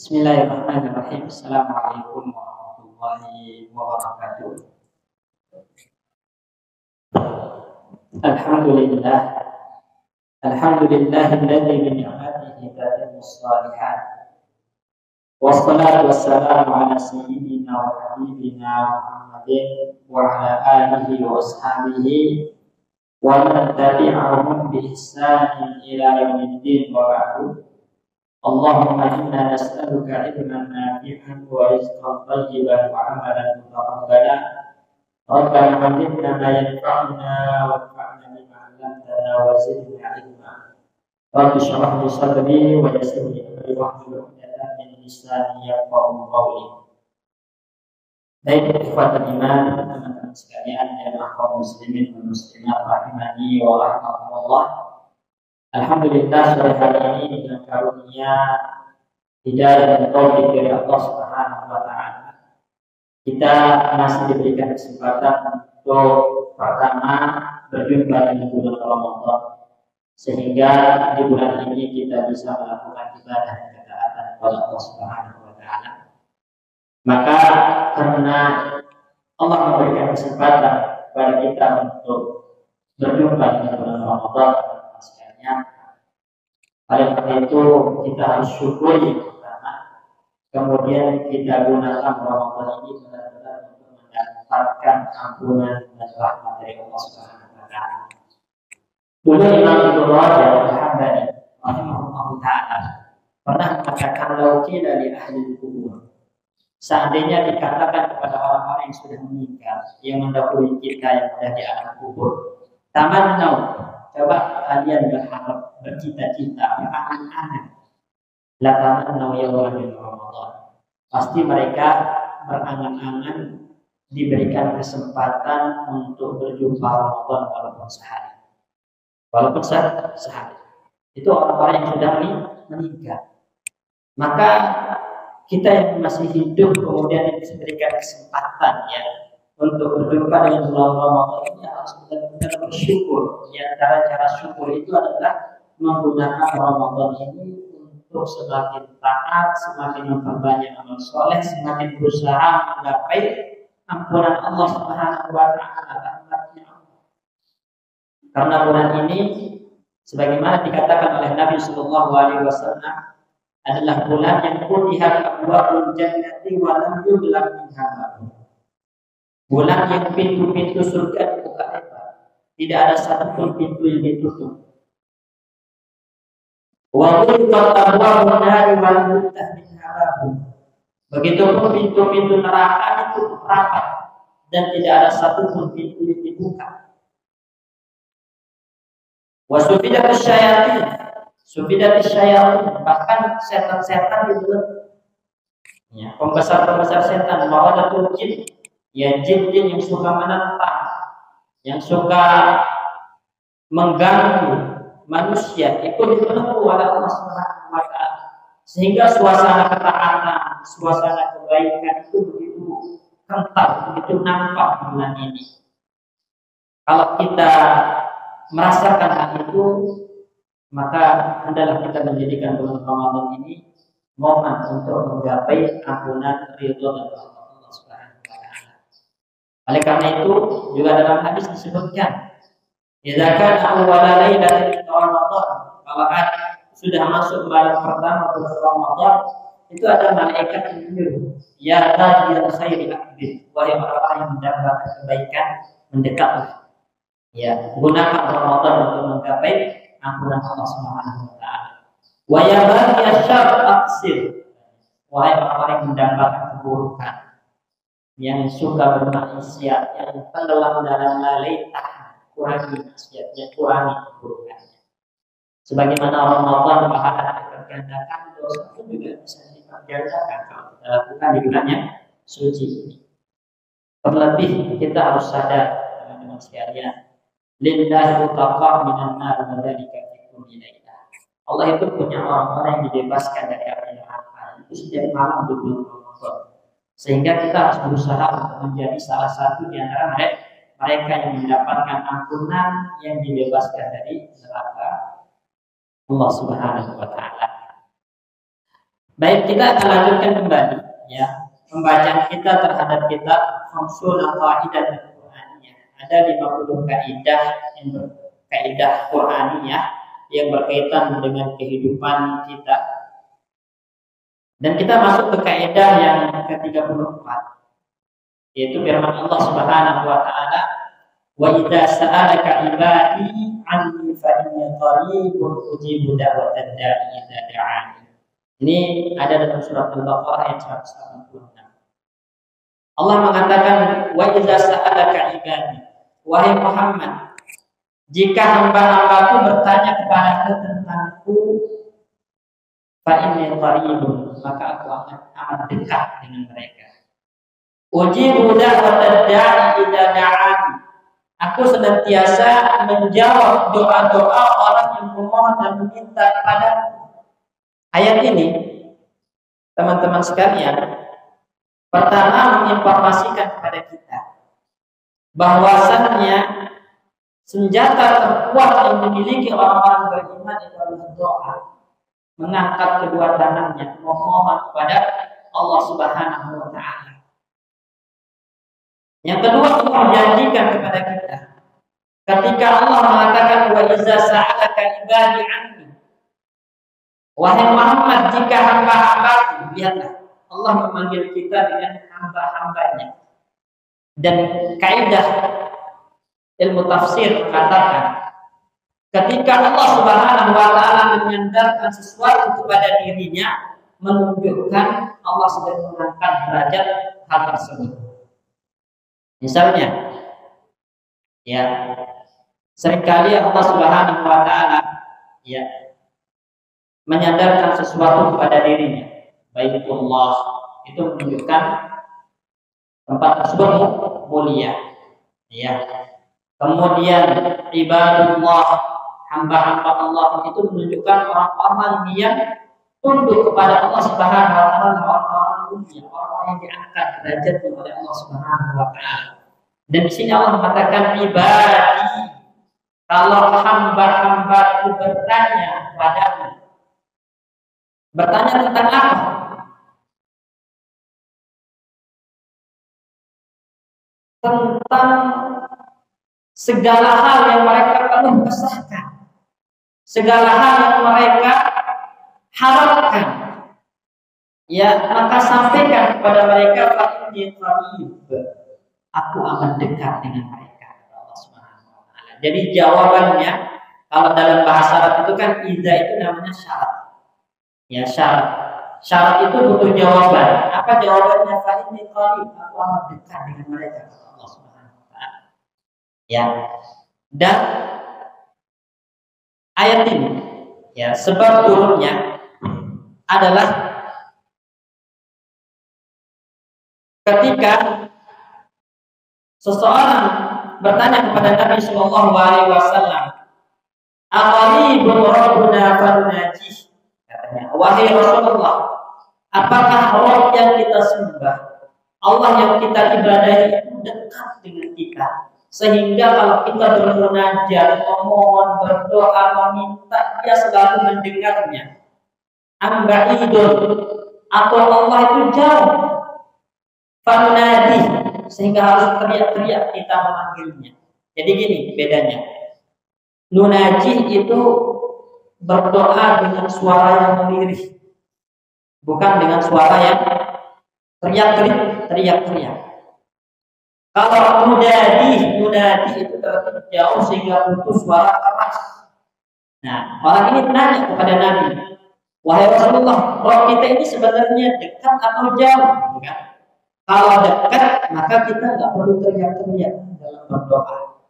Bismillahirrahmanirrahim. Assalamualaikum warahmatullahi wabarakatuh. Alhamdulillah. Alhamdulillahilladzi bi ni'matihi tatimmus shalihat. Wassalatu wassalamu ala sayyidina wa habibina Muhammadin wa ala alihi wa ashabihi wa man tabi'ahum bi ihsanin ila yaumiddin wa ba'du. Allahumma inna nas'aluka ilman nafi'an wa rizqan thayyiban wa amalan mutaqabbalan. Rabbana 'allimna ma yanfa'una wanfa'na bima 'allamtana wa zidna 'ilma. Rabbi shrah li sadri wa yassir li amri wahlul 'uqdatam min lisani yafqahu qawli. Baik, ikhwatul iman, teman-teman sekalian, ya kaum muslimin dan muslimat rahimani wa rahimakumullah. Alhamdulillah, sore hari ini dengan karunia hidayah dan taufik dari Allah Subhanahu wa taala, kita masih diberikan kesempatan untuk pertama berjumpa di bulan Ramadan, sehingga di bulan ini kita bisa melakukan ibadah dan ketaatan kepada Allah Subhanahu wa taala. Maka karena Allah memberikan kesempatan kepada kita untuk berjumpa di bulan Ramadan, oleh karena itu kita harus syukuri pertama, kemudian kita gunakan Ramadan ini benar-benar untuk mendapatkan ampunan dan rahmat dari Allah Subhanahu wa taala. Dulu Imam Ibnu Rajab Al-Hambali rahimahullah taala pernah mengatakan, "Lau qila li ahli kubur," seandainya dikatakan kepada orang-orang yang sudah meninggal, yang mendahului kita yang ada di alam kubur, "Tamannau," coba kalian berharap, bercita-cita, berangan-angan, la tamannau yawman min Ramadan. Pasti mereka berangan-angan diberikan kesempatan untuk berjumpa Ramadan walaupun sehari. Walaupun sehari. Itu orang-orang yang sudah meninggal. Maka kita yang masih hidup kemudian diberikan kesempatan untuk berjumpa dengan bulan Ramadan ini harus benar-benar bersyukur. Di antara cara syukur itu adalah menggunakan Ramadan ini untuk semakin taat, semakin memperbanyak amal soleh, semakin berusaha menggapai ampunan Allah Subhanahu wa taala. Karena bulan ini, sebagaimana dikatakan oleh Nabi Sallallahu Alaihi Wasallam, adalah bulan yang futihat abwaabul jannati wa lam yughlaq minha babun. Bulan yang pintu-pintu surga dibuka lebar, tidak ada satupun pintu yang ditutup. Wa ghulqat abwaabun naari wa lam yuftah minha babun. Begitupun pintu-pintu neraka ditutup rapat dan tidak ada satupun pintu yang dibuka. Wa sufidatus syayatin, bahkan setan-setan itu, pembesar-pembesar setan, mawadatul jin, jin-jin yang suka menentang, yang suka mengganggu manusia, itu dipenuhi oleh Allah Subhanahu wa taala, sehingga suasana ketaatan, suasana kebaikan itu begitu kental, begitu nampak bulan ini. Kalau kita merasakan hal itu, maka hendaklah kita menjadikan bulan Ramadan ini momen untuk menggapai ampunan ridho dan rahmat Allah Subhanahu wa taala. Oleh karena itu juga dalam hadis disebutkan, "Idza kana awwala lailatin min Ramadan," kalau sudah masuk malam pertama bulan Ramadan, itu ada malaikat yang menyuruh, "Ya tajil khairi aqbil," wahai orang-orang yang mendapatkan kebaikan, mendekatlah. Gunakan Ramadan untuk menggapai ampunan Allah Subhanahu wa taala. Wa ya bani asyar aqsir, wahai orang-orang yang mendapatkan keburukan, yang suka bermaksiat, yang tenggelam dalam lalaitah, kurangi maksiatnya, kurangi keburukannya. Sebagaimana Ramadan pahala tergandakan, dosa pun juga bisa dipergandakan kalau kita lakukan di bulannya suci ini. Terlebih kita harus sadar, teman-teman sekalian, lillahi utaqaa minan nar wa dzalika fi kulli lailah. Allah itu punya orang-orang yang dibebaskan dari api neraka itu setiap malam di bulan Ramadan. Sehingga kita harus berusaha untuk menjadi salah satu di antara mereka yang mendapatkan ampunan yang dibebaskan dari neraka Allah Subhanahu wa taala. Baik, kita akan lanjutkan kembali ya pembacaan kita terhadap kitab Khamsul Qaidah Al-Qur'aniyah. Ada 50 kaidah Qur'aniyah yang berkaitan dengan kehidupan kita. Dan kita masuk ke kaidah yang ke-34, yaitu firman Allah Subhanahu wa taala, "Wa idza sa'alaka 'ibadi 'anni fa inni qaribun ujibu da'watad da'i idza da'ani." Ini ada dalam surat Al-Baqarah ayat 186. Allah mengatakan, "Wa idza sa'alaka 'ibadi", wahai Muhammad, jika hamba-hambaku bertanya kepadaku tentangku, fa inni qaribun, maka aku akan dekat dengan mereka. Ujibu da'watad da'i idza da'ani, aku senantiasa menjawab doa-doa orang yang memohon dan meminta kepadaku. Ayat ini, teman-teman sekalian, pertama menginformasikan kepada kita bahwasannya senjata terkuat yang dimiliki orang-orang beriman itu adalah doa, mengangkat kedua tangannya, memohon kepada Allah Subhanahu wa taala. Yang kedua, Allah menjanjikan kepada kita ketika Allah mengatakan, "Wa iza sa'alaka ibadi anni", wahai Muhammad, jika hamba-hambaku, lihatlah Allah memanggil kita dengan hamba-hambanya. Dan kaidah ilmu tafsir mengatakan ketika Allah Subhanahu wa taala menyandarkan sesuatu kepada dirinya, menunjukkan Allah sedang mengangkat derajat hal tersebut. Misalnya, ya, seringkali Allah Subhanahu wa taala menyandarkan sesuatu kepada dirinya. Baitullah itu menunjukkan tempat tersebut mulia. Ya. Kemudian ibadullah, hamba-hamba Allah itu menunjukkan orang-orang yang tunduk kepada Allah Subhanahu wa taala, orang-orang mulia, orang-orang yang diangkat derajatnya oleh Allah Subhanahu wa taala. Dan di sini Allah mengatakan ibadi, kalau hamba-hambaku bertanya padamu. Bertanya tentang apa? Tentang segala hal yang mereka perlu kesahkan, segala hal yang mereka harapkan. Ya, maka sampaikan kepada mereka, aku akan dekat dengan mereka. Allah Subhanahu wa taala. Jadi jawabannya, kalau dalam bahasa Arab itu kan idza itu namanya syarat. Ya, syarat itu butuh jawaban. Apa jawabannya? Fa inni qarib, aku akan dekat dengan mereka, Allah Subhanahu wa taala. Ya. Dan ayat ini, ya, sebab turunnya adalah ketika seseorang bertanya kepada Nabi Shallallahu Alaihi Wasallam, "Aqaribun rabbuna farunajih." Katanya, wahai Rasulullah, apakah Rabb yang kita sembah, Allah yang kita ibadahi itu dekat dengan kita, sehingga kalau kita bermunajat, memohon, berdoa, meminta, dia selalu mendengarnya? Amba'idun, atau Allah itu jauh, farunajih, sehingga harus teriak-teriak kita memanggilnya. Jadi gini bedanya. Nunajih itu berdoa dengan suara yang lirih, bukan dengan suara yang teriak-teriak. Kalau munadi itu terlalu jauh sehingga butuh suara keras. Nah, orang ini tanya kepada Nabi, wahai Rasulullah, Rabb kita ini sebenarnya dekat atau jauh? Bukan? Kalau dekat, maka kita nggak perlu teriak-teriak dalam berdoa.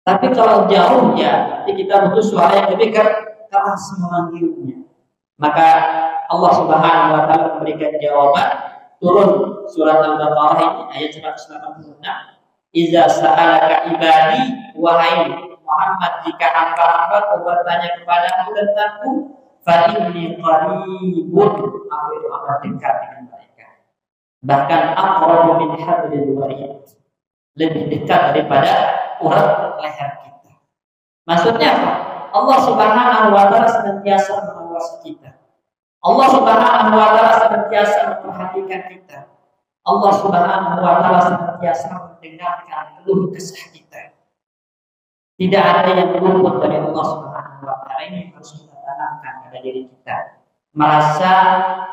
Tapi kalau jauh, ya, nanti kita butuh suara yang lebih keras memanggilnya. Maka Allah Subhanahu wa taala memberikan jawaban, turun surat Al-Baqarah ini ayat 186. Iza sa'alaka ibadi, wahai Muhammad, jika hamba-hambaku bertanya kepadamu tentangku, fa inni qaribun, aku itu akan dekat dengan mereka. Bahkan aqrabu min hablil warid, lebih dekat daripada urat leher kita. Maksudnya apa? Allah Subhanahu wa taala senantiasa mengawasi kita. Allah Subhanahu wa taala senantiasa memperhatikan kita. Allah Subhanahu wa taala senantiasa mendengarkan keluh kesah kita. Tidak ada yang luput dari Allah Subhanahu wa taala. Ini harus kita tanamkan pada diri kita. Merasa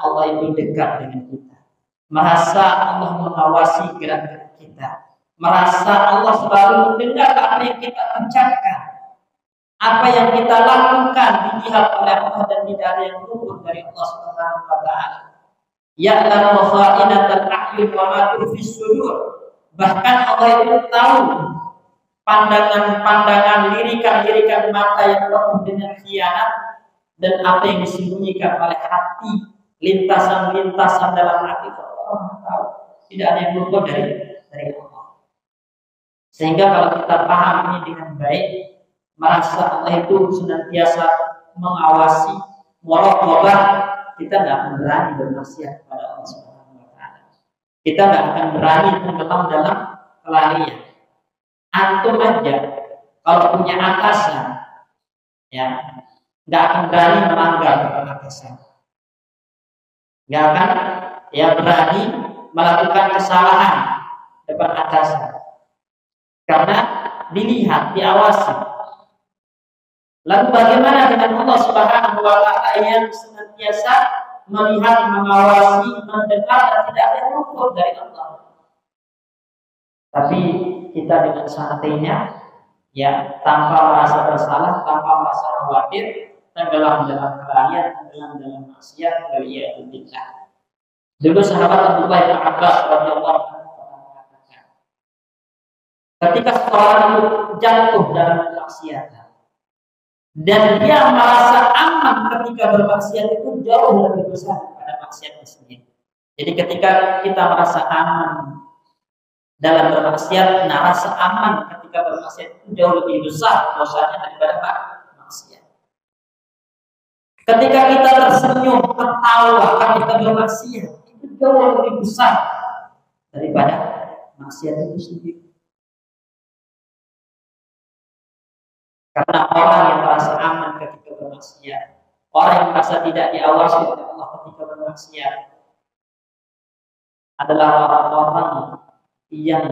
Allah itu dekat dengan kita. Merasa Allah mengawasi gerak-gerik kita. Merasa Allah selalu mendengar apa yang kita ucapkan. Apa yang kita lakukan dilihat oleh Allah dan tidak ada yang luput dari Allah Subhanahu wa taala. Ya'lamu kha'inatal a'yun wa ma tukhfis sudur. Bahkan Allah itu tahu pandangan-pandangan, lirikan-lirikan mata yang penuh dengan khianat dan apa yang disembunyikan oleh hati, lintasan-lintasan dalam hati Allah tahu. Tidak ada yang luput dari Allah. Sehingga kalau kita paham ini dengan baik, merasa Allah itu senantiasa mengawasi, muraqabah, kita tidak akan berani bermaksiat kepada Allah Subhanahu wa taala. Kita tidak akan berani tenggelam dalam kelalaian. Antum aja kalau punya atasan, ya, tidak akan berani melanggar atasan. Tidak akan berani melakukan kesalahan depan atasan. Karena dilihat, diawasi. Lalu bagaimana dengan Allah Subhanahu wa taala yang senantiasa melihat, mengawasi, mendengar dan tidak ada yang luput dari Allah. Tapi kita dengan santainya, ya, tanpa merasa bersalah, tanpa merasa khawatir, tenggelam dalam kelalaian, tenggelam dalam maksiat, waliyadzubillah. Dulu sahabat Abdullah bin Abbas radhiyallahu anhu mengatakan, ketika seorang itu jatuh dalam kemaksiatan dan dia merasa aman ketika bermaksiat, itu jauh lebih besar daripada maksiatnya sendiri. Jadi ketika kita merasa aman dalam bermaksiat, nah rasa aman ketika bermaksiat itu jauh lebih besar dosanya daripada maksiat. Ketika kita tersenyum, ketawa ketika bermaksiat, itu jauh lebih besar daripada maksiat itu sendiri. Karena orang yang merasa aman ketika bermaksiat, orang yang merasa tidak diawasi oleh Allah ketika bermaksiat, adalah orang-orang yang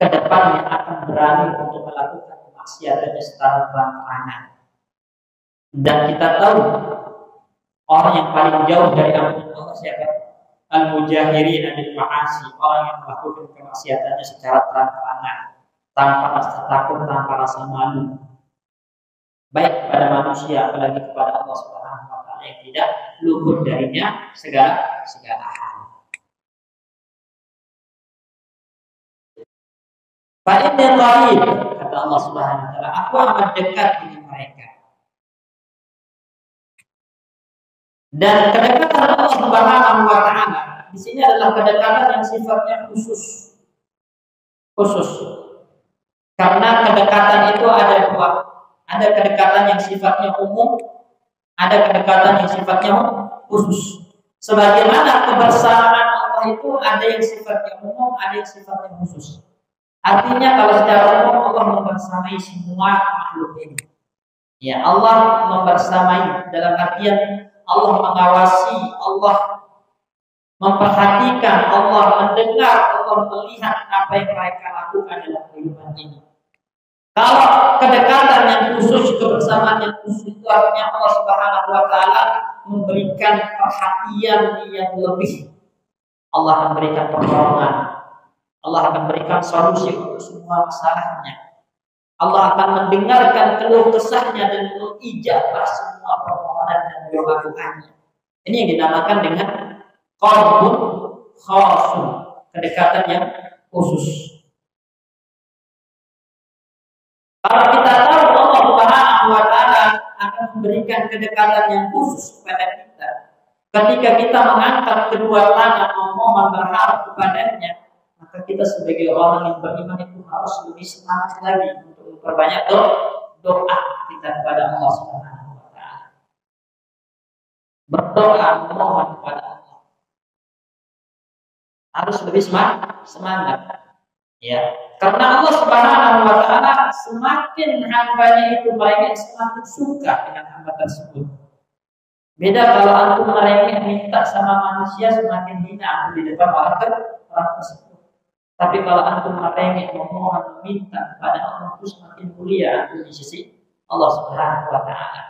kedepannya akan berani untuk melakukan kemaksiatannya secara terang-terangan. Dan kita tahu orang yang paling jauh dari ampunan Allah siapa? Al-mujahirin bil ma'asi, orang yang melakukan kemaksiatannya secara terang-terangan, tanpa rasa takut, tanpa rasa malu, baik kepada manusia apalagi kepada Allah Subhanahu wa taala yang tidak luput darinya segala hal. Fa'inna qarib, kata Allah Subhanahu wa taala, aku amat dekat dengan mereka. Dan kedekatan Allah Subhanahu wa taala di sini adalah kedekatan yang sifatnya khusus. Karena kedekatan itu ada dua. Ada kedekatan yang sifatnya umum, ada kedekatan yang sifatnya khusus. Sebagaimana kebersamaan Allah itu ada yang sifatnya umum, ada yang sifatnya khusus. Artinya kalau secara umum Allah membersamai semua makhluk ini. Ya, Allah membersamai dalam artian Allah mengawasi, Allah memperhatikan, Allah mendengar, Allah melihat apa yang mereka lakukan dalam kehidupan ini. Kalau kedekatan yang khusus, kebersamaan yang khusus itu artinya Allah Subhanahu wa taala memberikan perhatian yang lebih. Allah akan berikan pertolongan. Allah akan berikan solusi untuk semua masalahnya. Allah akan mendengarkan keluh kesahnya dan mengijabah semua permohonan dan doa-doanya. Ini yang dinamakan dengan qalbun khasun, kedekatan yang khusus. Kalau kita tahu Allah Subhanahu wa taala akan memberikan kedekatan yang khusus kepada kita, ketika kita mengangkat kedua tangan memohon berharap kepadanya, maka kita sebagai orang yang beriman itu harus lebih semangat lagi untuk memperbanyak doa kita kepada Allah Subhanahu wa taala. Berdoa memohon kepada Allah. Harus lebih semangat. Ya, karena Allah Subhanahu wa taala semakin hambanya itu baik, semakin suka dengan hamba tersebut. Beda kalau antum merengek minta sama manusia, semakin hina antum di depan orang tersebut. Tapi kalau antum merengek memohon meminta kepada Allah, itu semakin mulia antum di sisi Allah Subhanahu wa taala.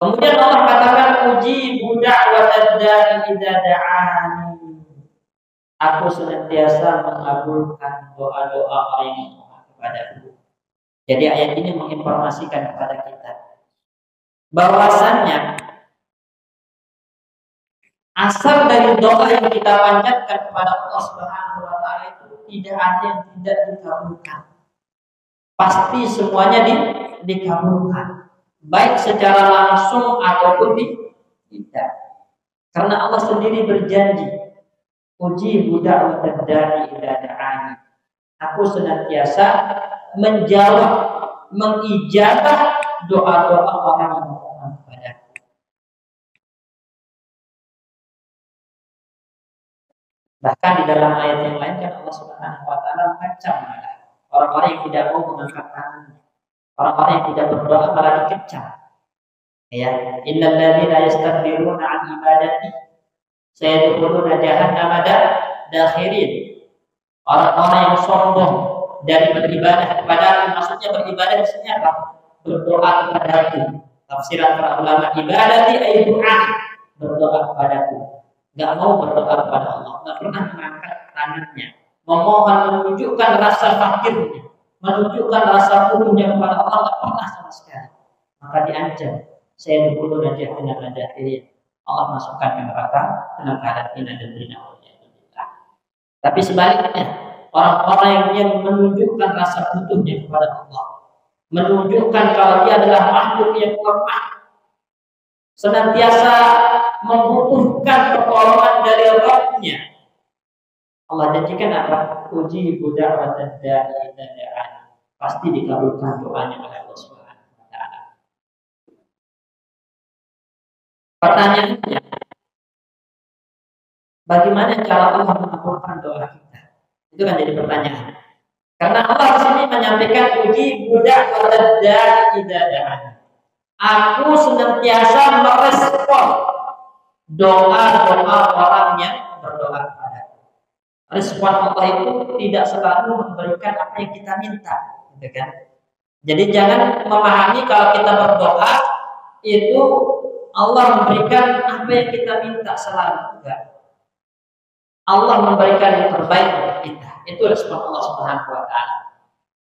Kemudian Allah katakan, ujibu da'watad da'i idza da'ani. Aku senantiasa mengabulkan doa-doa orang yang memohon kepadaku. Jadi ayat ini menginformasikan kepada kita bahwasannya asal dari doa yang kita panjatkan kepada Allah Subhanahu wa taala itu tidak ada yang tidak dikabulkan. Pasti semuanya dikabulkan, baik secara langsung ataupun tidak. Karena Allah sendiri berjanji, ujibu da'watad da'i idza da'ani. Aku senantiasa menjawab, mengijabah doa-doa orang yang memohon kepadaku. Bahkan di dalam ayat yang lain kan Allah Subhanahu wa taala mengecam orang-orang yang tidak mau mengangkat tangan, orang-orang yang tidak berdoa malah dikecam. Ya, innal ladzina yastakbiruna an ibadati sayadkhuluna jahannama dakhirin. Orang-orang yang sombong dari beribadah kepada, maksudnya beribadah di sini apa? Berdoa kepadaku. Tafsiran para ulama, ibadati ay doa, berdoa kepadaku. Enggak mau berdoa kepada Allah, enggak pernah mengangkat tangannya, memohon, menunjukkan rasa fakirnya, menunjukkan rasa butuhnya kepada Allah, enggak pernah sama sekali. Maka diancam, saya dulu dan jahannam dakhirin. Allah masukkan ke neraka dengan karantina dan zina. Tapi sebaliknya, orang-orang yang menunjukkan rasa butuhnya kepada Allah, menunjukkan kalau dia adalah makhluk yang lemah, senantiasa membutuhkan pertolongan dari Rabb-Nya, Allah janjikan apa? Ujibu da'watad da'i idza da'ani. Pasti dikabulkan doanya oleh Allah Subhanahu wa taala. Pertanyaannya, bagaimana cara Allah mengabulkan doa kita? Itu kan jadi pertanyaan. Karena Allah di sini menyampaikan ujibu da'watad da'i idza da'ani. Aku senantiasa merespon doa-doa orang yang berdoa kepadaku. Respon Allah itu tidak selalu memberikan apa yang kita minta, gitu kan? Jadi jangan memahami kalau kita berdoa itu Allah memberikan apa yang kita minta selalu, enggak. Allah memberikan yang terbaik untuk kita. Itu respon Allah Subhanahu wa taala.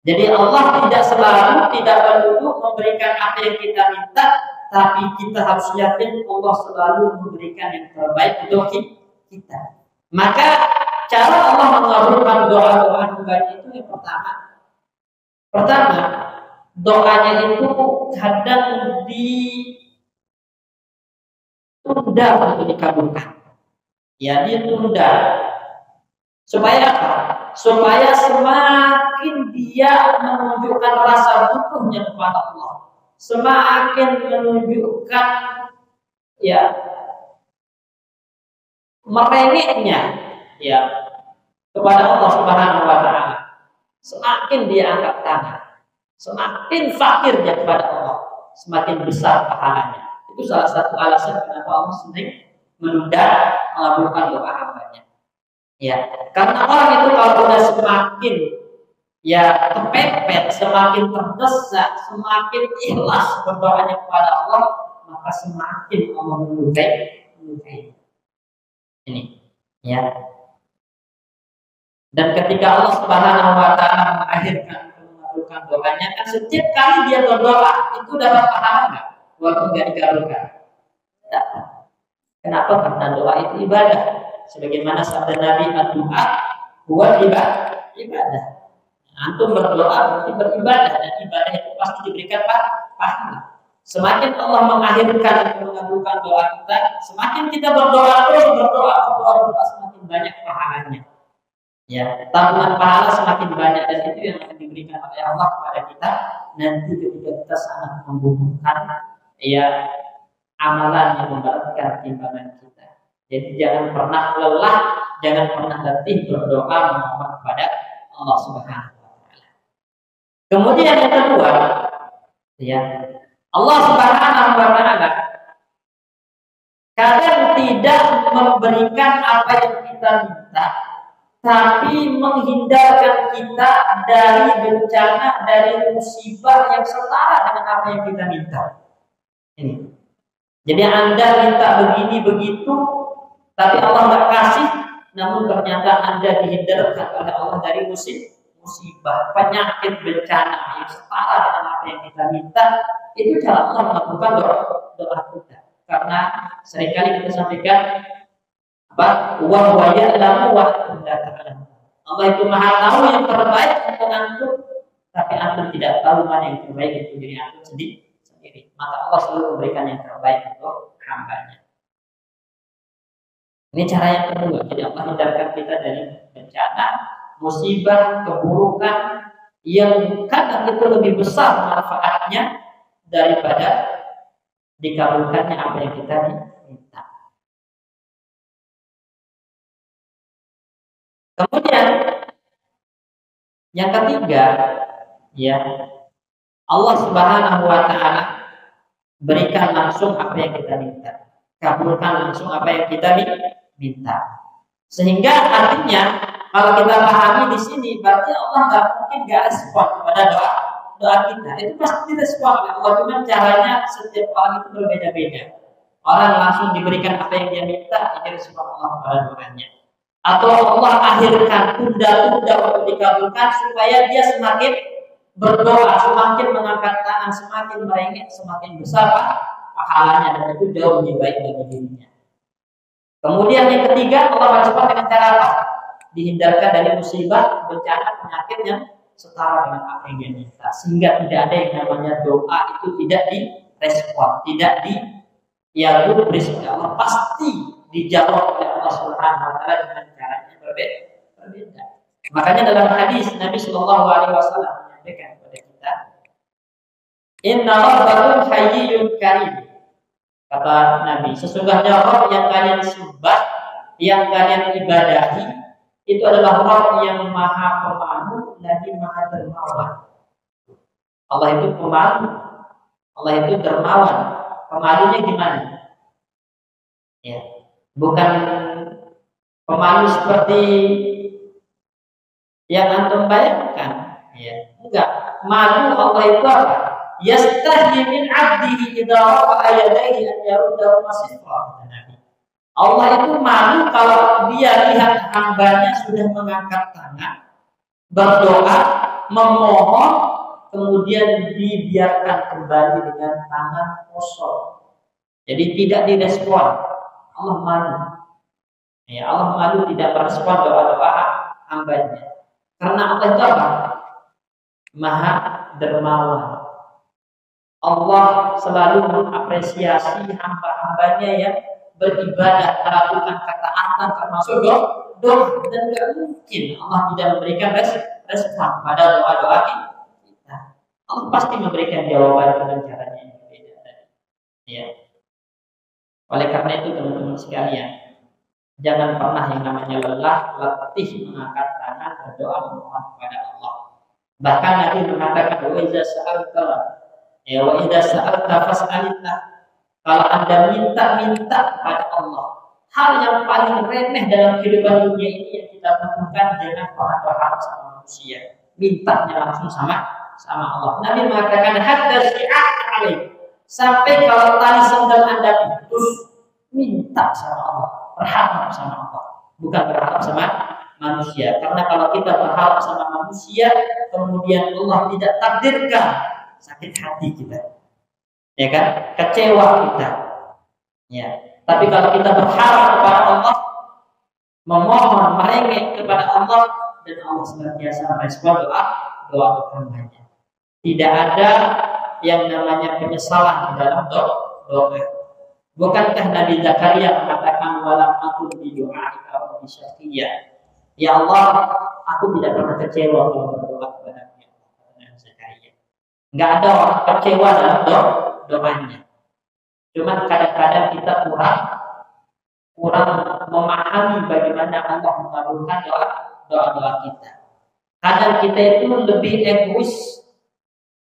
Jadi Allah tidak selalu, tidak melulu memberikan apa yang kita minta, tapi kita harus yakin Allah selalu memberikan yang terbaik untuk kita. Maka cara Allah mengabulkan doa-doa hamba itu yang pertama, doanya itu kadang ditunda untuk dikabulkan. Ya, ditunda. Supaya apa? Supaya semakin dia menunjukkan rasa butuhnya kepada Allah, semakin menunjukkan ya merengeknya ya kepada Allah Subhanahu wa taala, semakin dia angkat tangan, semakin fakirnya kepada Allah, semakin besar pahalanya. Itu salah satu alasan kenapa Allah sering menunda mengabulkan doa hambanya. Ya, karena orang itu kalau sudah semakin ya kepepet, semakin terdesak, semakin ikhlas berdoanya kepada Allah, maka semakin Allah menyukai. Ini, ya. Dan ketika Allah Subhanahu wa taala mengakhirkan mengabulkan doanya, kan setiap kali dia berdoa itu dapat pahala enggak? Walaupun enggak dikabulkan. Kenapa? Karena doa itu ibadah. Sebagaimana sabda Nabi, doa huwa ibadah. Antum berdoa berarti beribadah, dan ibadah itu pasti diberikan pahala. Semakin Allah mengakhirkan mengabulkan doa kita, semakin kita berdoa semakin banyak pahalanya. Ya, tabungan pahala semakin banyak, dan itu yang akan diberikan oleh Allah kepada kita nanti ketika kita sangat membutuhkan ya amalan yang memberatkan timbangan kita. Jadi jangan pernah lelah, jangan pernah letih berdoa memohon kepada Allah Subhanahu wa taala. Kemudian yang kedua, ya, Allah Subhanahu wa taala kadang tidak memberikan apa yang kita minta, tapi menghindarkan kita dari bencana, dari musibah yang setara dengan apa yang kita minta. Ini. Jadi Anda minta begini begitu, tapi Allah nggak kasih, namun ternyata Anda dihindarkan oleh Allah dari musibah, penyakit, bencana yang setara dengan apa yang kita minta. Itu cara Allah melakukan doa kita. Karena seringkali kita sampaikan wa huwa ya'lamu wa antum la ta'lamun. Allah itu Maha tahu yang terbaik untuk antum, tapi antum tidak tahu mana yang terbaik untuk diri antum sendiri. Maka Allah selalu memberikan yang terbaik untuk hambanya. Ini cara yang kedua. Jadi Allah hindarkan kita dari bencana, musibah, keburukan yang kadang itu lebih besar manfaatnya daripada dikabulkannya apa yang kita minta. Kemudian yang ketiga, ya, Allah Subhanahu wa taala berikan langsung apa yang kita minta, kabulkan langsung apa yang kita minta. Sehingga artinya kalau kita pahami di sini, berarti Allah mungkin nggak respon kepada doa kita. Itu pasti respon oleh Allah, cuma caranya setiap orang itu berbeda-beda. Orang langsung diberikan apa yang dia minta, itu respon Allah pada doanya. Atau Allah akhirkan, tunda-tunda untuk dikabulkan supaya dia semakin berdoa, semakin mengangkat tangan, semakin merengek, semakin besar pahalanya, dan itu jauh lebih baik bagi dirinya. Kemudian yang ketiga, Allah merespon dengan cara apa? Dihindarkan dari musibah, bencana, penyakit yang setara dengan apa yang dia minta, sehingga tidak ada yang namanya doa itu tidak direspon, tidak diberi Allah, pasti dijawab oleh Allah Subhanahu wa taala dengan caranya berbeda. Makanya dalam hadis Nabi Shallallahu alaihi wasallam menyampaikan kepada kita, "Inna rabbakum hayyun karim." Kata Nabi, sesungguhnya Rabb yang kalian sembah, yang kalian ibadahi, itu adalah Rabb yang maha pemalu lagi maha dermawan. Allah itu pemalu, Allah itu dermawan. Pemalunya gimana? Ya, bukan pemalu seperti yang antum bayangkan, ya. Enggak. Malu Allah itu apa? Yastahyi min 'abdihi idza rafa'a yadayhi an yaruddahu masifra. Allah itu malu kalau dia lihat hambanya sudah mengangkat tangan, berdoa, memohon, kemudian dibiarkan kembali dengan tangan kosong. Jadi tidak direspon. Allah malu. Ya, Allah malu tidak merespon doa-doa hambanya. Karena Allah itu apa? Maha dermawan. Allah selalu mengapresiasi hamba-hambanya yang beribadah, melakukan ketaatan termasuk doa, dan tidak mungkin Allah tidak memberikan respon pada doa-doa kita. Allah pasti memberikan jawaban dengan caranya yang berbeda. Ya. Oleh karena itu teman-teman sekalian, jangan pernah yang namanya lelah, letih mengangkat tangan berdoa memohon kepada Allah. Bahkan Nabi mengatakan, wa idza sa'alta fas'alillah. Kalau Anda minta kepada Allah, hal yang paling remeh dalam kehidupan dunia ini yang kita butuhkan, jangan pernah berharap sama manusia. Mintanya langsung sama Allah. Nabi mengatakan, hatta syi'at alaih. Sampai kalau tali sandal Anda putus, minta sama Allah, berharap sama Allah, bukan berharap sama manusia. Karena kalau kita berharap sama manusia, kemudian Allah tidak takdirkan, sakit hati kita, ya kan, kecewa kita, ya. Tapi kalau kita berharap kepada Allah, memohon, merengek kepada Allah, dan Allah senantiasa merespon doa hambanya. Tidak ada yang namanya penyesalan di dalam doa. Bukankah Nabi Zakaria mengatakan, walam aku bidu'aika rabbi syaqiyya. Ya Allah, aku tidak pernah kecewa kalau berdoa kepada Zakaria. Enggak ada orang kecewa dalam doanya. Cuma kadang-kadang kita kurang memahami bagaimana Allah mengabulkan doa-doa kita. Kadang kita itu lebih egois,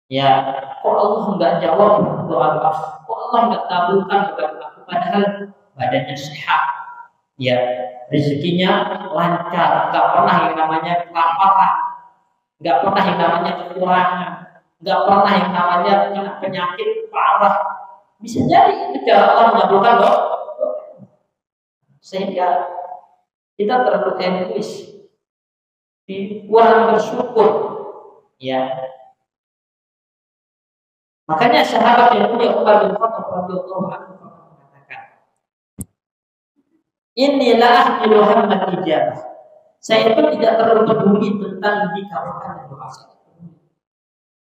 ya, kok Allah nggak jawab doa aku, kok Allah nggak kabulkan doa aku, padahal badannya sehat, ya rezekinya lancar, nggak pernah yang namanya kelaparan, nggak pernah yang namanya kekurangan, nggak pernah yang namanya kena penyakit parah. Bisa jadi itu cara Allah mengabulkan doa. Sehingga kita terlalu egois, kurang bersyukur, ya. Makanya sahabat yang punya Umar bin Khattab radhiyallahu anhu mengatakan, "Inilah ahmilu hammat ijabah." Saya itu tidak terlalu peduli tentang dikabulkan doa saya.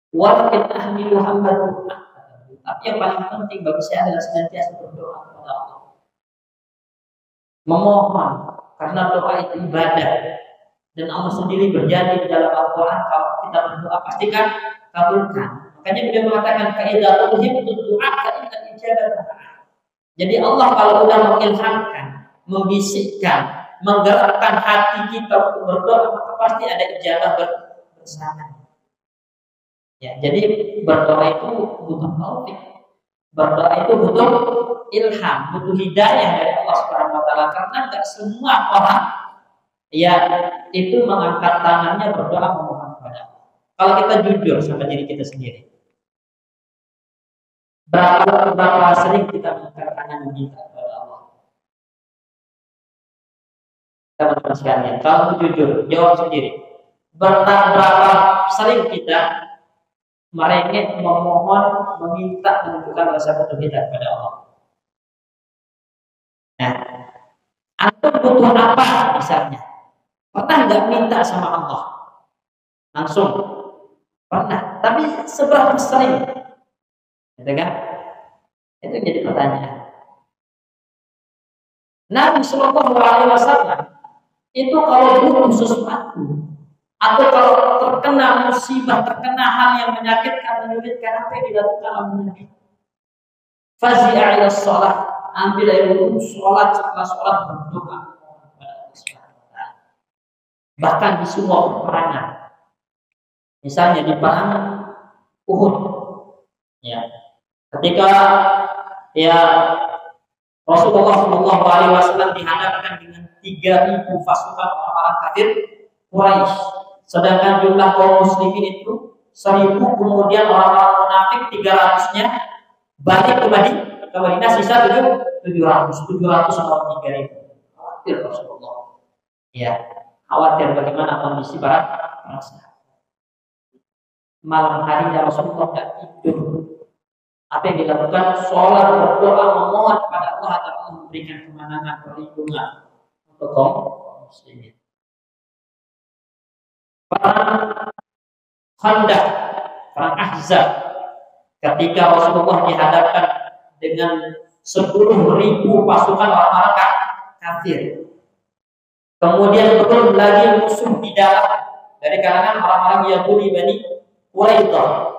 Walakin ahmilu hammat doa. Tapi yang paling penting bagi saya adalah senantiasa berdoa kepada Allah. Memohon, karena doa itu ibadah. Dan Allah sendiri berjanji di dalam Al-Quran, kalau kita berdoa pastikan kabulkan. Makanya beliau mengatakan kaidah untuk doa kaidah ijabah. Jadi Allah kalau sudah mengilhamkan, membisikkan, menggerakkan hati kita untuk berdoa, maka pasti ada ijabah bersama. Ya, jadi berdoa itu butuh taufik, berdoa itu butuh ilham, butuh hidayah dari Allah Subhanahu Wa Taala. Karena tidak semua orang ya itu mengangkat tangannya berdoa memohon kepada Allah. Kalau kita jujur sama diri kita sendiri, berapa sering kita mengangkat tangan meminta kepada Allah? Teman-teman sekalian, kalau jujur, jawab sendiri. Berapa sering kita mereka memohon, meminta, menunjukkan rasa butuh kita kepada Allah? Nah, antum butuh apa misalnya? Pernah nggak minta sama Allah? Langsung? Pernah. Tapi seberapa sering? Gitu kan? Itu jadi pertanyaan. Nabi Sallallahu Alaihi Wasallam itu kalau butuh sesuatu atau kalau terkena musibah, terkena hal yang menyakitkan, menyulitkan, apa yang dilakukan oleh Nabi? Fazi'a ila sholat, ambil air wudu, sholat, setelah sholat berdoa. Bahkan di semua peperangan, misalnya di perang Uhud, ya, ketika ya Rasulullah Shallallahu Alaihi Wasallam dihadapkan dengan 3.000 pasukan orang-orang kafir Quraisy. Sedangkan jumlah kaum muslimin itu 1.000, kemudian orang-orang munafik 300-nya balik ke Madinah, sisa 700 orang 3.000. Khawatir Rasulullah. Ya, khawatir bagaimana kondisi para sahabat. Malam harinya Rasulullah tidak tidur. Apa yang dilakukan? Sholat, berdoa, memohon kepada Allah agar Allah memberikan kemenangan, perlindungan untuk kaum muslimin. Perang Khandaq, perang Ahzab, ketika Rasulullah dihadapkan dengan 10.000 pasukan orang-orang kafir. Kemudian belum lagi musuh di dalam dari kalangan orang-orang Yahudi Bani Quraidah.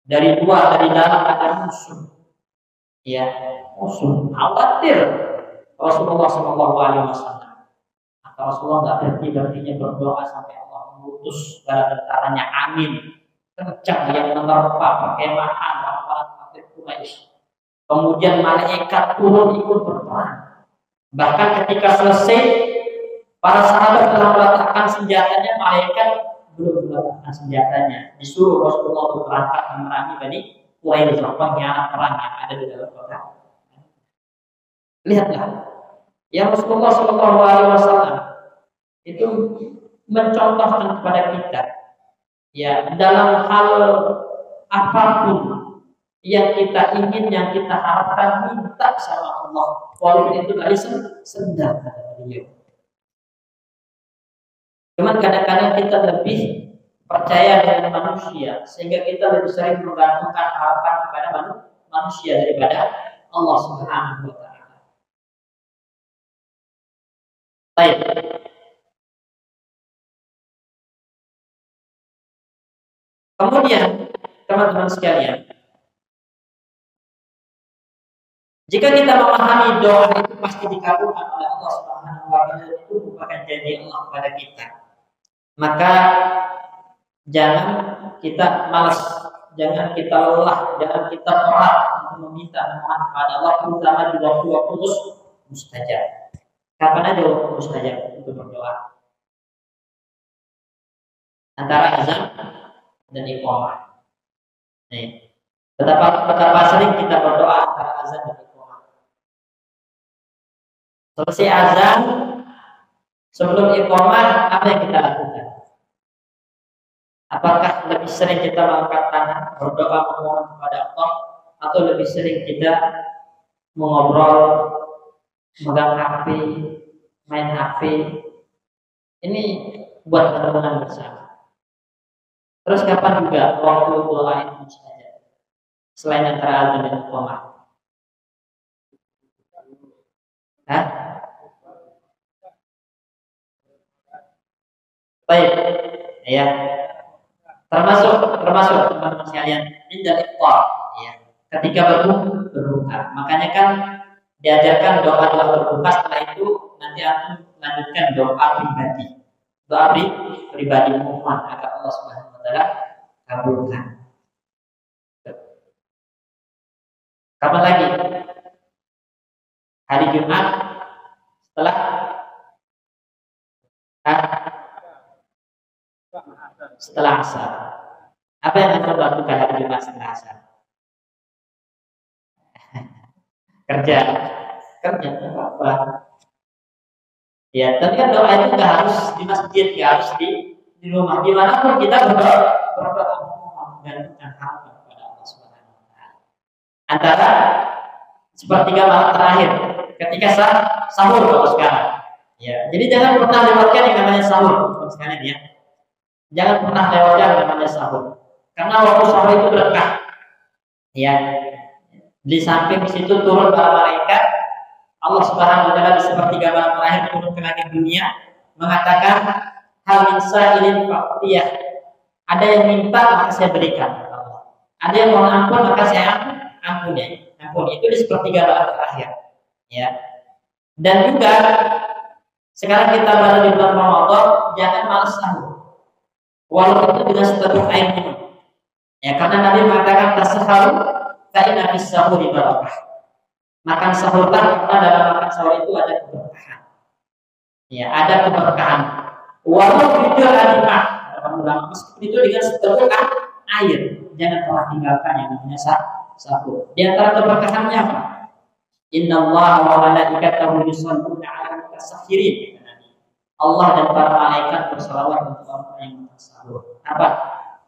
Dari dalam ada musuh. Ya, musuh. Khawatir Rasulullah SAW. Maka Rasulullah nggak berhenti berdoa sampai Allah mengutus bala tentaranya, amin, kencang yang menerpa perkemahan orang-orang kafir Quraisy. Kemudian malaikat turun ikut berperang. Bahkan ketika selesai, para sahabat telah meletakkan senjatanya, malaikat belum meletakkan senjatanya. Disuruh Rasulullah untuk berangkat memerangi Bani Quraisyah, pengkhianat perang yang ada di dalam kota. Lihatlah, yang Rasulullah SAW itu mencontohkan kepada kita, ya, dalam hal apapun yang kita ingin, yang kita harapkan, minta sama Allah. Walaupun itu dari sedang kata beliau. Cuman kadang-kadang kita lebih percaya dengan manusia, sehingga kita lebih sering menggantungkan harapan kepada manusia daripada Allah Subhanahu wa Ta'ala. Baik. Kemudian, teman-teman sekalian, jika kita memahami doa itu pasti dikabulkan oleh Allah Subhanahu wa Ta'ala, itu merupakan janji Allah kepada kita. Maka jangan kita malas jangan kita lelah, jangan kita telat untuk meminta memohon kepada Allah, terutama di waktu-waktu mustajab. Kapan aja waktu mustajab untuk berdoa? Antara azan dan iqamah. Nih, betapa sering kita berdoa antara azan dan iqamah. Selesai azan, sebelum iqamah, apa yang kita lakukan? Apakah lebih sering kita mengangkat tangan, berdoa memohon kepada Allah, atau lebih sering kita mengobrol, megang HP, main HP? Ini buat renungan bersama. Terus kapan juga waktu doa itu saja, selain antara azan dan iqamah? Hah? Baik, ya. Termasuk teman-teman sekalian, indal iftar, ya. Ketika berbuka, makanya kan diajarkan doa-doa berbuka. Setelah itu nanti akan lanjutkan doa pribadi mohon agar Allah Subhanahu Wa Taala kabulkan. Kapan lagi? Hari Jumat setelah asar. Apa yang kita lakukan hari Jumat setelah asar? kerja apa? Ya, tapi kan doa itu nggak harus di masjid, nggak harus di rumah, dimanapun kita berdoa menggantungkan harapan kepada Allah Subhanahu Wa Taala. Antara sepertiga malam terakhir, ketika sahur kalau sekarang. Ya, jadi jangan pernah lewatkan yang namanya sahur, teman sekalian ya. Jangan pernah lewatkan yang namanya sahur, karena waktu sahur itu berkah. Ya, di samping di situ turun para malaikat, Allah Subhanahu Wa Taala di sepertiga malam terakhir turun ke langit dunia, mengatakan hal min sa'ilin fa'tiyah. Ada yang minta maka saya berikan. Ada yang mohon ampun maka saya ampuni. Itu di sepertiga malam terakhir. Ya. Dan juga sekarang kita berada di bulan Ramadan, jangan malas sahur. Walaupun itu dengan seteguk air minum. Ya, karena Nabi mengatakan tasaharu fa inna fis sahuri barakah. Makan sahurlah, karena dalam makan sahur itu ada keberkahan. Ya, ada keberkahan. Walau itu alimah, meskipun itu dengan seteguk air, jangan pernah tinggalkan yang namanya sahur. Di antara keberkahannya apa? Innallaha wa malaikatahu yusholluna 'alan mutasahhirin. Allah dan para malaikat berselawat untuk orang yang makan sahur. Apa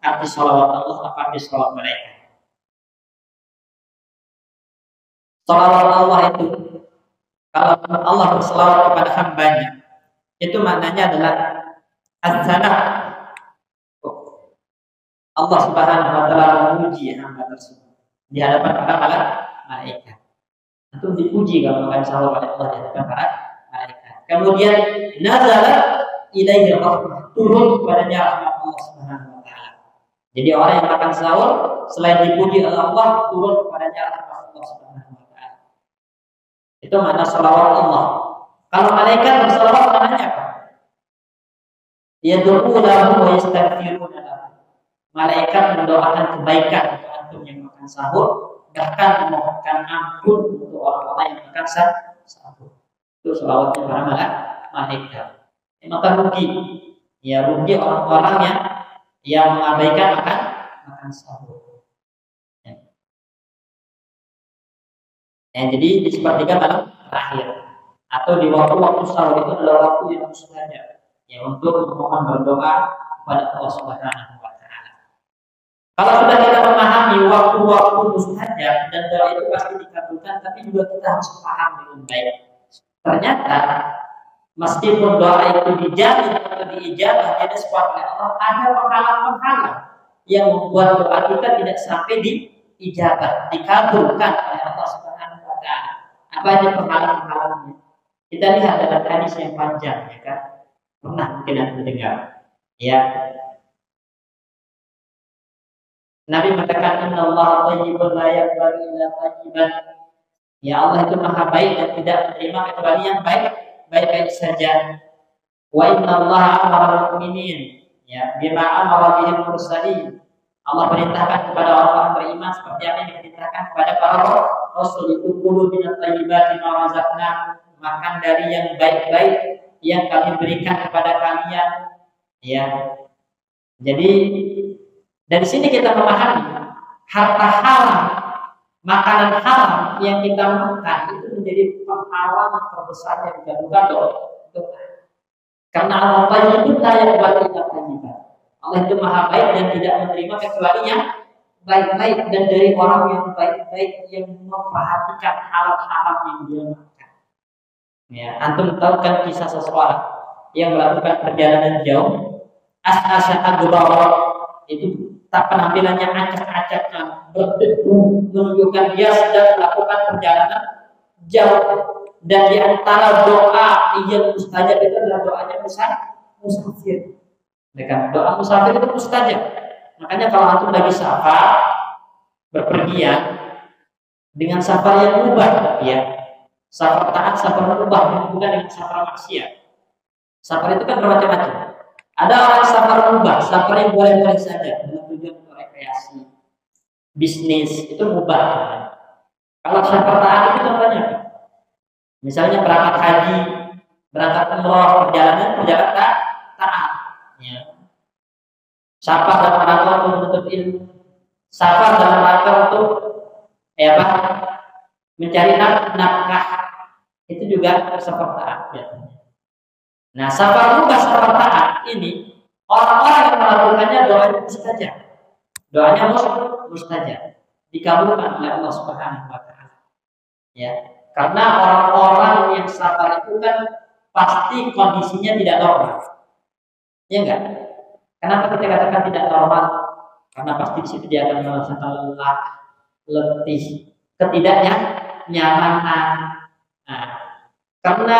arti selawat Allah? Apa arti selawat malaikat? Salawat Allah itu, kalau Allah berselawat kepada hambanya, itu maknanya adalah az-sana. Allah Subhanahu Wa Taala memuji hamba tersebut di hadapan para malaikat. Itu dipuji kalau makan sahur oleh Allah di hadapan para malaikat. Kemudian nazala ilaihi rahmah, turun kepadanya rahmat Allah Subhanahu Wa Taala. Jadi orang yang makan sahur selain dipuji oleh Allah, turun kepadanya rahmat Allah Subhanahu Wa Taala. Itu makna salawat Allah. Kalau malaikat bersalawat maknanya apa? Yad'u lahu wa yastaghfiruna lahu. Malaikat mendoakan kebaikan untuk antum yang makan sahur, bahkan memohonkan ampun untuk orang-orang yang makan sahur. Itu salawatnya para malaikat. Maka rugi, ya rugi orang-orang yang mengabaikan makan sahur. Jadi di sepertiga malam terakhir atau di waktu-waktu sahur itu adalah waktu yang mustajab, ya untuk memohon berdoa kepada Allah Subhanahu Wa Taala. Kalau sudah kita memahami waktu-waktu mustajab dan doa itu pasti dikabulkan, tapi juga kita harus paham dengan baik. Ternyata meskipun doa itu dijawab atau diijabah oleh Allah, ada penghalang-penghalang yang membuat doa kita tidak sampai diijabah, dikabulkan oleh Allah Subhanahu Wa Taala. Apa aja penghalang-penghalangnya? Kita lihat dalam hadis yang panjang, ya kan? Pernah mungkin Anda mendengar, ya. Nabi mengatakan Innallaha thayyibun la yaqbalu illa thayyiban. Ya, Allah itu maha baik dan tidak menerima kecuali yang baik saja. Wa innallaha amara al-mu'minin, ya, bima amara bihi mursalin. Allah perintahkan kepada orang-orang beriman seperti apa yang diperintahkan kepada para rasul, itu kulu minat thayyibati ma razaqnakum, makan dari yang baik-baik yang kami berikan kepada kalian. Ya. Jadi dari sini kita memahami harta haram, makanan haram yang kita makan itu menjadi penghalang terbesar yang bukan doa. Karena Allah tayyibun la yaqbalu illa thayyiban. Allah itu maha baik dan tidak menerima kecuali yang baik-baik, dan dari orang yang baik-baik yang memperhatikan hal haram yang dia makan. Ya, antum tahu kan kisah seseorang yang melakukan perjalanan jauh, as-asa agbawa, itu tak penampilannya acak-acakan, berdebu, menunjukkan dia sedang melakukan perjalanan jauh. Dan di antara doa yang mustajab itu adalah doanya musafir. Doa musafir itu mustajab. Makanya kalau antum lagi safar, berpergian dengan safar yang mubah, ya, safar taat, safar mubah, bukan dengan safar maksiat. Safar itu kan bermacam-macam. Ada orang safar mubah, safar yang boleh-boleh saja dengan tujuan untuk rekreasi, bisnis, itu mubah. Kalau safar taat itu contohnya, misalnya berangkat haji, berangkat umroh, perjalanan taat. Ya. Safar dalam rangka untuk menuntut ilmu, safar dalam rangka untuk mencari nafkah, itu juga safar taat. Ya. Nah, safar mubah, safar taat ini orang-orang yang melakukannya doanya mustajab. Doanya mustajab, dikabulkan oleh Allah Subhanahu wa taala. Ya. Karena orang-orang yang safar itu kan pasti kondisinya tidak normal. Ya enggak? Kenapa kita katakan tidak normal? Karena pasti di situ dia akan merasakan lelah, letih, ketidaknyamanan. Nah, karena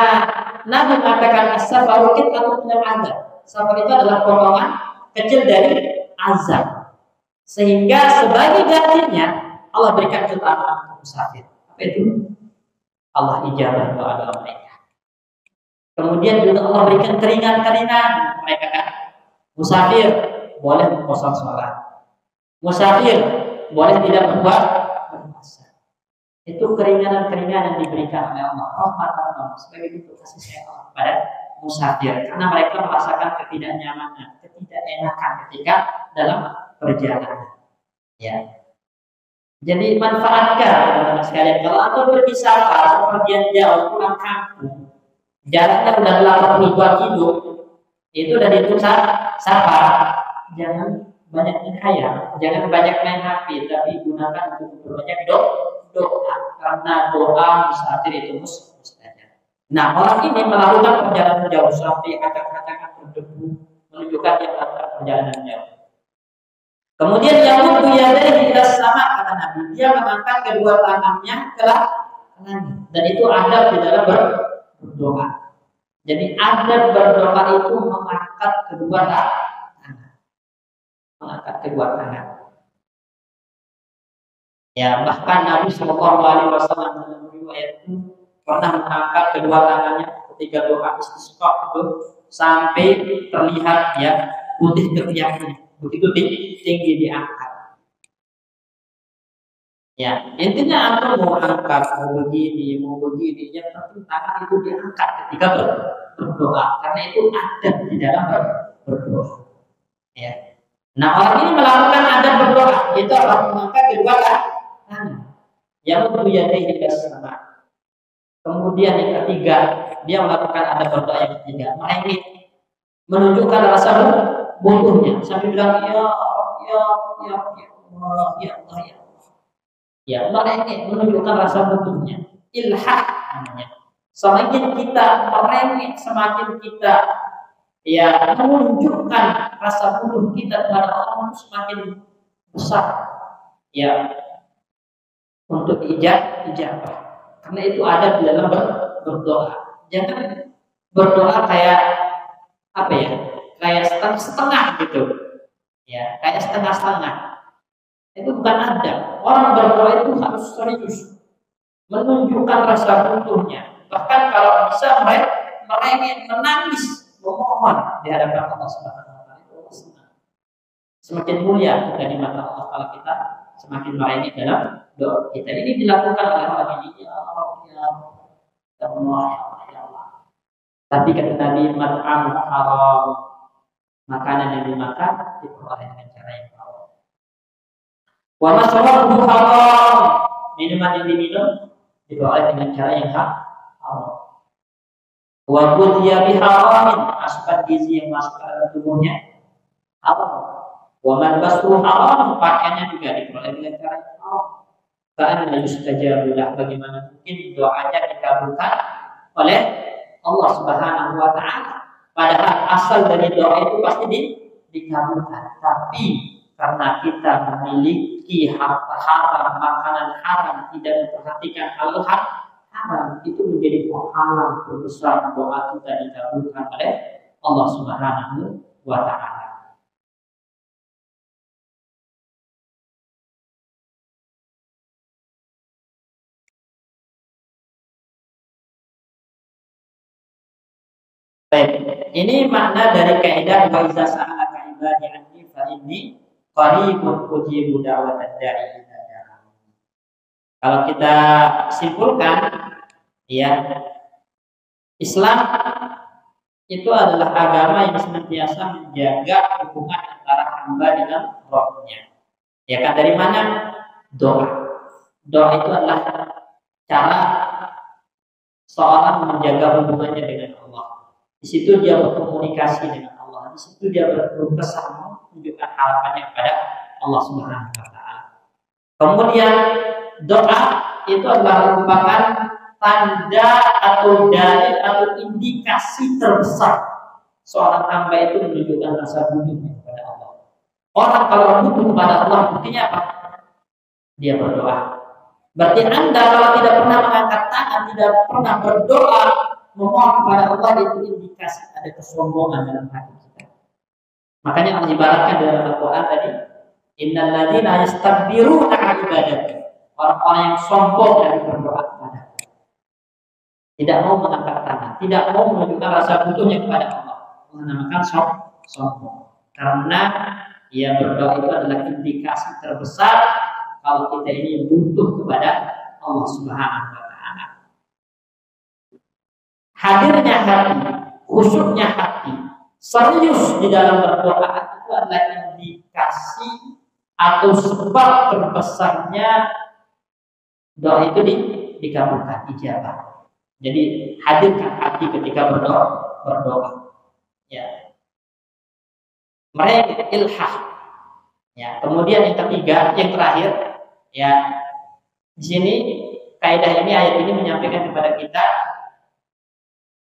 Nabi mengatakan as-safaru qit'atun minal azab. Safar itu adalah potongan kecil dari azab. Sehingga sebagai gantinya Allah berikan keutamaan untuk musafir. Apa itu? Allah ijabah doa-doa mereka. Kemudian juga Allah berikan keringan-keringan mereka kan. Musafir boleh mengkosong sholat. Musafir boleh tidak berbuat berpuasa. Itu keringanan-keringanan yang diberikan oleh Allah. Rahmatan sebagai bentuk kasih sayang Allah kepada musafir, karena mereka merasakan ketidaknyamanan, ketidakenakan ketika dalam perjalanan. Ya. Jadi manfaatkan teman-teman sekalian. Kalau antum pergi safar, pergian jauh, pulang kampung, jaraknya udah 82 kilo, itu udah dihitung safar. Jangan banyak menghayal, jangan banyak main HP, tapi gunakan untuk berbanyak doa, karena doa musafir itu mustajab. Nah, orang ini melakukan perjalanan jauh sampai acak-acakan berdebu, menunjukkan dia melakukan perjalanan jauh. Kemudian yang yadayhi ila sama, kata Nabi, dia mengangkat kedua tangannya ke langit, dan itu adab di dalam berdoa. Jadi adab berdoa itu mengangkat kedua tangan, mengangkat kedua tangan. Ya, bahkan Nabi Shallallahu Alaihi Wasallam dalam riwayat itu pernah mengangkat kedua tangannya ketika doa istisqa itu sampai terlihat ya putih ketiaknya, begitu tinggi diangkat. Ya, intinya antum mau angkat, mau begini, yang penting tangan itu diangkat ketika berdoa, karena itu adab di dalam berdoa. Ya. Nah, orang ini melakukan adab berdoa, itu adalah mengangkat kedua tangan. Yang yadayhi ila sama. Kemudian yang ketiga, dia melakukan adab berdoa yang ketiga, merengek, menunjukkan rasa butuhnya, sambil bilang ya Allah, ya Allah, ya. Ya, merengek, menunjukkan rasa butuhnya. Ilhah namanya. Semakin kita merengek, semakin kita ya menunjukkan rasa butuh kita kepada Allah, semakin besar ya untuk ijabah. Karena itu ada di dalam berdoa. Jangan berdoa kayak apa ya? Kayak setengah-setengah gitu. Ya, kayak setengah-setengah. Itu bukan adab. Orang berdoa itu harus serius, menunjukkan rasa butuhnya. Bahkan kalau bisa merengek, menangis, memohon di hadapan Allah Subhanahu wa taala. semakin mulia kita di mata Allah kalau kita semakin merendah dalam doa kita. Ini dilakukan oleh orang ini, ya Allah, ya Allah, ya Allah. Tapi kata Nabi, mat'am haram, makanan yang dimakan diperoleh dengan cara yang haram. Wa masrabuhu haram, minuman yang diminum diperoleh dengan cara yang haram. Wa ghudhiya biharamin, asupan gizi yang masuk ke dalam tubuhnya haram. Wa malbasuhu haram, pakaiannya juga diperoleh dengan cara yang haram. Fa'anna yustajabu lah, bagaimana mungkin doanya dikabulkan oleh Allah Subhanahu wa taala. Padahal asal dari doa itu pasti dikabulkan. Tapi karena kita memiliki harta haram, makanan haram, tidak memperhatikan hal haram, itu menjadi penghalang terbesar doa kita dikabulkan oleh Allah Subhanahu wa taala. Baik, ini makna dari kaidah wa iza sa'alaka ibadi anni fa inni qaribun ujibu da'watad da'i idza da'an. Kalau kita simpulkan, ya, Islam itu adalah agama yang senantiasa menjaga hubungan antara hamba dengan Rabb-nya. Ya kan, dari mana? Doa. Doa itu adalah cara seorang menjaga hubungannya dengan Allah. Di situ dia berkomunikasi dengan Allah. Di situ dia berkesan menunjukkan harapannya kepada Allah Subhanahu wa taala. Kemudian doa itu adalah merupakan tanda atau dalil atau indikasi terbesar seorang hamba itu menunjukkan rasa butuhnya kepada Allah. Orang kalau butuh kepada Allah, buktinya apa? Dia berdoa. Berarti Anda kalau tidak pernah mengangkat tangan, tidak pernah berdoa, memohon kepada Allah, itu indikasi ada kesombongan dalam hati kita. Makanya Allah ibaratkan dalam Al-Quran tadi, innal ladzina yastakbiruna 'an ibadati, orang-orang yang sombong dari berdoa kepada Allah, tidak mau mengangkat tangan, tidak mau menunjukkan rasa butuhnya kepada Allah, menamakan sombong. Karena ia berdoa itu adalah indikasi terbesar kalau kita ini butuh kepada Allah Subhanahu wa taala. Hadirnya hati, khusyuknya hati, serius di dalam berdoa itu adalah indikasi atau sebab terbesarnya doa itu dikabulkan, ijabah. Jadi hadirkan hati ketika berdoa. Ya. Mereka ilhah. Ya. Kemudian yang ketiga, yang terakhir, ya, di sini kaidah ini, ayat ini menyampaikan kepada kita,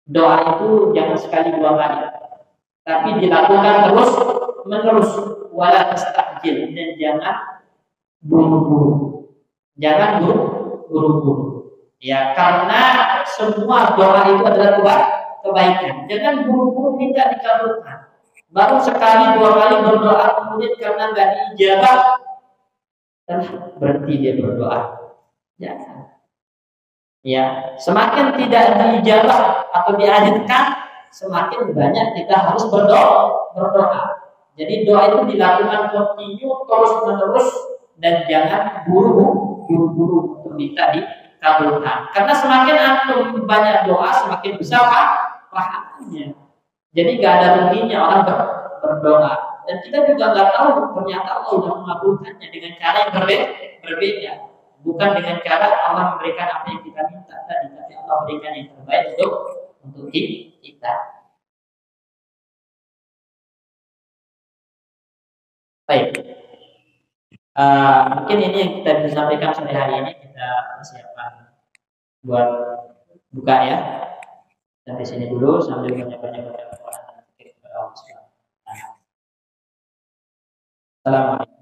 doa itu jangan sekali dua kali, tapi dilakukan terus menerus, wala tastajil, dan jangan buru-buru. Jangan buru-buru. Ya, karena semua doa itu adalah kebaikan. Jangan buru-buru minta dikabulkan. Baru sekali dua kali berdoa, kemudian karena nggak diijabah, berhenti dia berdoa. Jangan. Ya, semakin tidak diijabah atau diajarkan, semakin banyak kita harus berdoa. Jadi doa itu dilakukan kontinu, terus menerus, dan jangan buru-buru untuk minta dikabulkan. Karena semakin antum banyak doa, semakin besar pahalanya. Jadi gak ada ruginya orang berdoa. Dan kita juga gak tahu ternyata Allah sudah mengabulkannya dengan cara yang berbeda. Bukan dengan cara Allah memberikan apa yang kita minta tadi, tapi Allah berikan yang terbaik untuk kita. Baik. Mungkin ini yang kita bisa sampaikan sore hari ini. Kita persiapkan buat buka ya. Sampai sini dulu sambil banyak-banyak berdoa kepada Allah. Assalamualaikum.